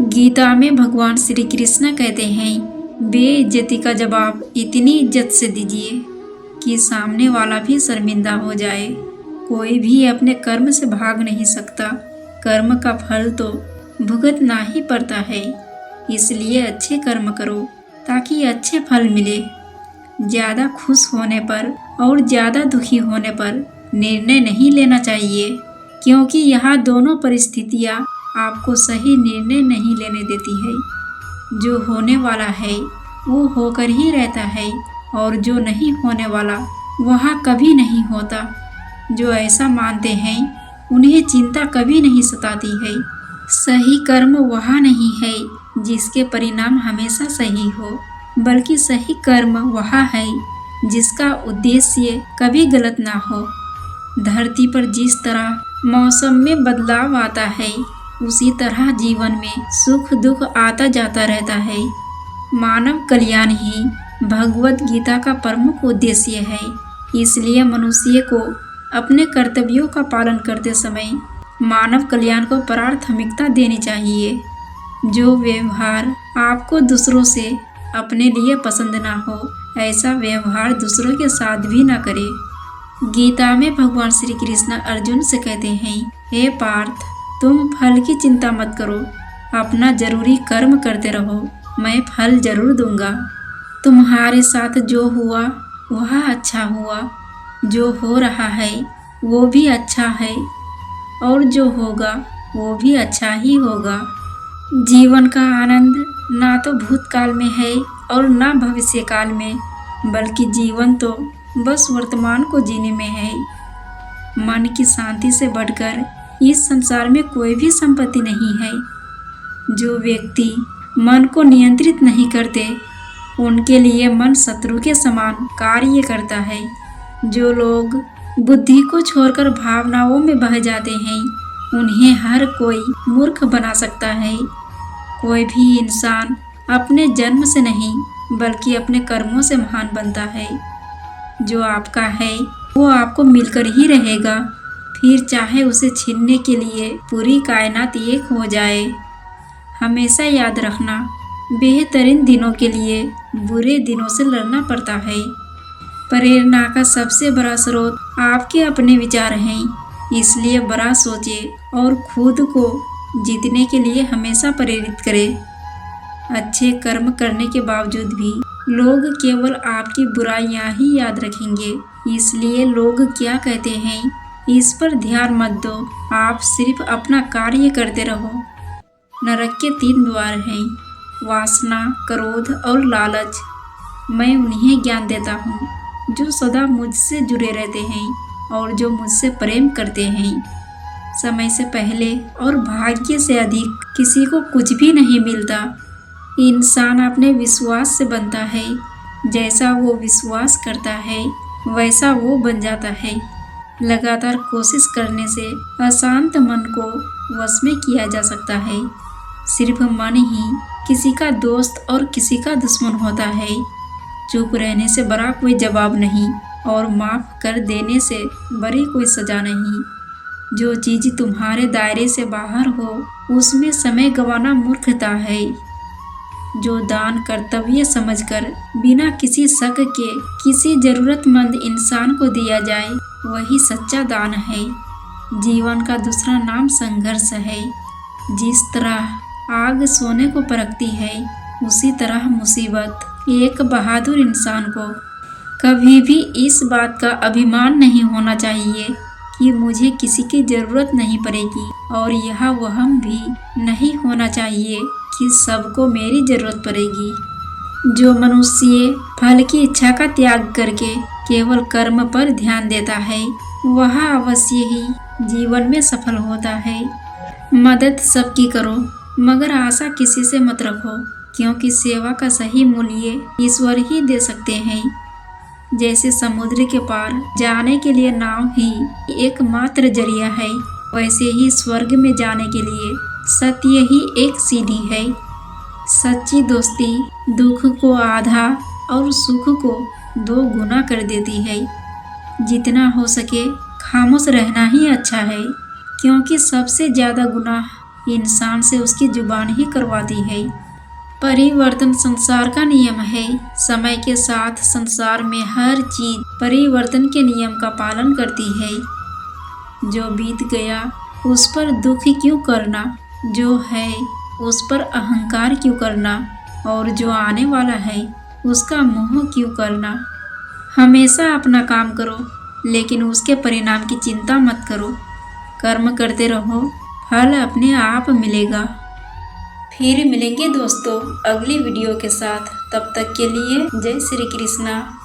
गीता में भगवान श्री कृष्ण कहते हैं, बेइज्जती का जवाब इतनी इज्जत से दीजिए कि सामने वाला भी शर्मिंदा हो जाए। कोई भी अपने कर्म से भाग नहीं सकता। कर्म का फल तो भुगतना ही पड़ता है। इसलिए अच्छे कर्म करो ताकि अच्छे फल मिले। ज़्यादा खुश होने पर और ज़्यादा दुखी होने पर निर्णय नहीं लेना चाहिए, क्योंकि यहाँ दोनों परिस्थितियाँ आपको सही निर्णय नहीं लेने देती है। जो होने वाला है वो होकर ही रहता है, और जो नहीं होने वाला वह कभी नहीं होता। जो ऐसा मानते हैं उन्हें चिंता कभी नहीं सताती है। सही कर्म वह नहीं है जिसके परिणाम हमेशा सही हो, बल्कि सही कर्म वह है जिसका उद्देश्य कभी गलत ना हो। धरती पर जिस तरह मौसम में बदलाव आता है, उसी तरह जीवन में सुख दुख आता जाता रहता है। मानव कल्याण ही भगवत गीता का प्रमुख उद्देश्य है। इसलिए मनुष्य को अपने कर्तव्यों का पालन करते समय मानव कल्याण को प्राथमिकता देनी चाहिए। जो व्यवहार आपको दूसरों से अपने लिए पसंद ना हो, ऐसा व्यवहार दूसरों के साथ भी ना करें। गीता में भगवान श्री कृष्ण अर्जुन से कहते हैं, हे पार्थ, तुम फल की चिंता मत करो। अपना जरूरी कर्म करते रहो, मैं फल जरूर दूंगा। तुम्हारे साथ जो हुआ वह अच्छा हुआ, जो हो रहा है वो भी अच्छा है, और जो होगा वो भी अच्छा ही होगा। जीवन का आनंद ना तो भूतकाल में है और ना भविष्य काल में, बल्कि जीवन तो बस वर्तमान को जीने में है। मन की शांति से बढ़कर इस संसार में कोई भी संपत्ति नहीं है। जो व्यक्ति मन को नियंत्रित नहीं करते, उनके लिए मन शत्रु के समान कार्य करता है। जो लोग बुद्धि को छोड़कर भावनाओं में बह जाते हैं, उन्हें हर कोई मूर्ख बना सकता है। कोई भी इंसान अपने जन्म से नहीं, बल्कि अपने कर्मों से महान बनता है। जो आपका है वो आपको मिलकर ही रहेगा, फिर चाहे उसे छीनने के लिए पूरी कायनात एक हो जाए। हमेशा याद रखना, बेहतरीन दिनों के लिए बुरे दिनों से लड़ना पड़ता है। प्रेरणा का सबसे बड़ा स्रोत आपके अपने विचार हैं। इसलिए बड़ा सोचें और खुद को जीतने के लिए हमेशा प्रेरित करें। अच्छे कर्म करने के बावजूद भी लोग केवल आपकी बुराइयां ही याद रखेंगे। इसलिए लोग क्या कहते हैं, इस पर ध्यान मत दो। आप सिर्फ अपना कार्य करते रहो। नरक के 3 द्वार हैं, वासना, क्रोध और लालच। मैं उन्हें ज्ञान देता हूँ जो सदा मुझसे जुड़े रहते हैं और जो मुझसे प्रेम करते हैं। समय से पहले और भाग्य से अधिक किसी को कुछ भी नहीं मिलता। इंसान अपने विश्वास से बनता है। जैसा वो विश्वास करता है वैसा वो बन जाता है। लगातार कोशिश करने से अशांत मन को वश में किया जा सकता है। सिर्फ मन ही किसी का दोस्त और किसी का दुश्मन होता है। चुप रहने से बड़ा कोई जवाब नहीं, और माफ़ कर देने से बड़ी कोई सज़ा नहीं। जो चीज़ तुम्हारे दायरे से बाहर हो, उसमें समय गंवाना मूर्खता है। जो दान कर्तव्य समझकर बिना किसी शक के किसी ज़रूरतमंद इंसान को दिया जाए, वही सच्चा दान है। जीवन का दूसरा नाम संघर्ष है। जिस तरह आग सोने को परखती है, उसी तरह मुसीबत एक बहादुर इंसान को कभी भी इस बात का अभिमान नहीं होना चाहिए कि मुझे किसी की ज़रूरत नहीं पड़ेगी, और यह वहम भी नहीं होना चाहिए कि सबको मेरी ज़रूरत पड़ेगी। जो मनुष्य फल की इच्छा का त्याग करके केवल कर्म पर ध्यान देता है, वह अवश्य ही जीवन में सफल होता है। मदद सबकी करो, मगर आशा किसी से मत रखो, क्योंकि सेवा का सही मूल्य ईश्वर ही दे सकते हैं। जैसे समुद्र के पार जाने के लिए नाव ही एकमात्र जरिया है, वैसे ही स्वर्ग में जाने के लिए सत्य ही एक सीढ़ी है। सच्ची दोस्ती दुख को आधा और सुख को 2 गुना कर देती है। जितना हो सके खामोश रहना ही अच्छा है, क्योंकि सबसे ज़्यादा गुनाह इंसान से उसकी जुबान ही करवाती है। परिवर्तन संसार का नियम है। समय के साथ संसार में हर चीज परिवर्तन के नियम का पालन करती है। जो बीत गया उस पर दुख क्यों करना, जो है उस पर अहंकार क्यों करना, और जो आने वाला है उसका मोह क्यों करना। हमेशा अपना काम करो, लेकिन उसके परिणाम की चिंता मत करो। कर्म करते रहो, फल अपने आप मिलेगा। फिर मिलेंगे दोस्तों अगली वीडियो के साथ। तब तक के लिए जय श्री कृष्णा।